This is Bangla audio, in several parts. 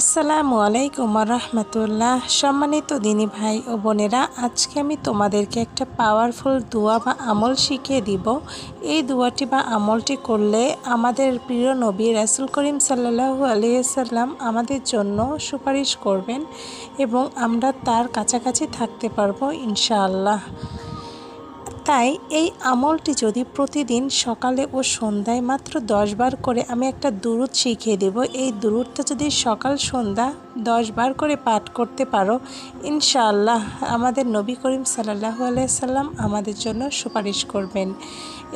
আসসালামু আলাইকুম রহমতুল্লাহ। সম্মানিত দিনী ভাই ও বোনেরা, আজকে আমি তোমাদেরকে একটা পাওয়ারফুল দোয়া বা আমল শিখিয়ে দিব। এই দোয়াটি বা আমলটি করলে আমাদের প্রিয় নবী রাসূল করিম সাল্লাল্লাহু আলাইহি সাল্লাম আমাদের জন্য সুপারিশ করবেন এবং আমরা তার কাছাকাছি থাকতে পারবো ইনশাআল্লাহ। তাই এই আমলটি যদি প্রতিদিন সকালে ও সন্ধ্যায় মাত্র 10 বার করে আমি একটা দুরূদ শিখিয়ে দেব, এই দুরূদটা যদি সকাল সন্ধ্যা 10 বার করে পাঠ করতে পারো, ইনশাআল্লাহ আমাদের নবী করিম সাল্লাল্লাহু আলাইহি সাল্লাম আমাদের জন্য সুপারিশ করবেন।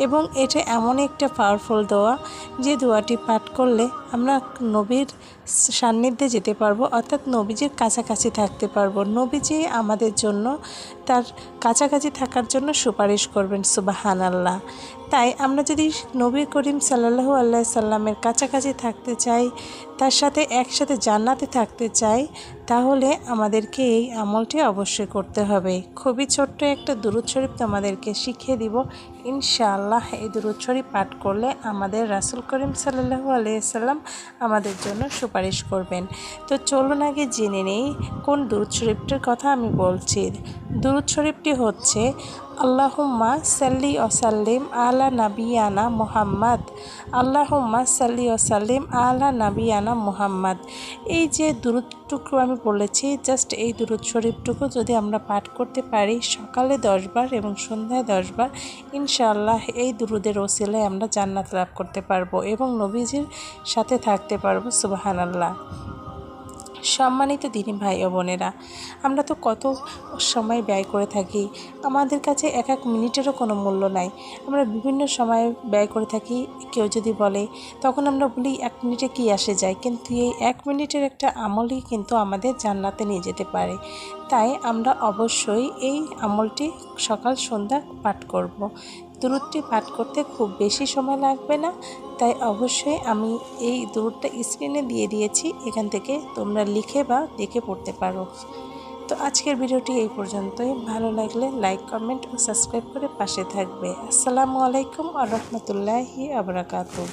এবং এটা এমন একটা পাওয়ারফুল দোয়া যে দোয়াটি পাঠ করলে আমরা নবীর সান্নিধ্যে যেতে পারবো, অর্থাৎ নবীজির কাছাকাছি থাকতে পারবো। নবীজি আমাদের জন্য তার কাছাকাছি থাকার জন্য সুপারিশ করবেন, সুবহানাল্লাহ। তাই আমরা যদি নবী করিম সাল্লাল্লাহু আলাইহি সাল্লামের কাছাকাছি থাকতে চাই, তার সাথে একসাথে জান্নাতে থাকতে চাই, তাহলে আমাদেরকে এই আমলটি অবশ্যই করতে হবে। খুবই ছোট্ট একটা দুরূদ শরীফ তোমাদেরকে শিখিয়ে দিব। ইনশাআল্লাহ এই দুরূদ শরীফ পাঠ করলে আমাদের রাসূল করিম সাল্লাল্লাহু আলাইহি সাল্লাম আমাদের জন্য সুপারিশ করবেন। তো চলুন আগে জেনে নেই কোন দুরূদ শরীফটির কথা আমি বলছি। দুরূদ শরীফটি হচ্ছে আল্লাহুম্মা সাল্লি ওয়া সাল্লিম আলা নাবিয়ানা মুহাম্মদ। আল্লাহুম্মা সাল্লি ওয়া সাল্লিম আলা নাবিয়ানা মুহাম্মদ। এই যে দুরূদটুকু আমি বলেছি, জাস্ট এই দুরূদ শরীফটুকু যদি আমরা পাঠ করতে পারি সকালে 10 বার এবং সন্ধ্যায় 10 বার, ইনশাআল্লাহ এই দুরূদের ওসিলায় আমরা জান্নাত লাভ করতে পারবো এবং নবীজির সাথে থাকতে পারবো, সুবহানাল্লাহ। সম্মানিত দিনী ভাই ও বোনেরা, আমরা তো কত সময় ব্যয় করে থাকি, আমাদের কাছে এক এক মিনিটেরও কোনো মূল্য নাই। আমরা বিভিন্ন সময় ব্যয় করে থাকি। কেউ যদি বলে, তখন আমরা বলি 1 মিনিটে কি আসে যায়, কিন্তু এই 1 মিনিটের একটা আমলই কিন্তু আমাদের জান্নাতে নিয়ে যেতে পারে। তাই আমরা অবশ্যই এই আমলটি সকাল সন্ধ্যা পাঠ করব। দুরূদটি পাঠ করতে খুব বেশি সময় লাগবে না, তাই অবশ্যই আমি এই দুরূদটা স্ক্রিনে দিয়ে দিয়েছি, এখান থেকে তোমরা লিখে বা দেখে পড়তে পারো। তো আজকের ভিডিওটি এই পর্যন্তই। ভালো লাগলে লাইক, কমেন্ট ও সাবস্ক্রাইব করে পাশে থাকবে। আসসালামু আলাইকুম ওয়া রাহমাতুল্লাহি ওয়া বারাকাতুহু।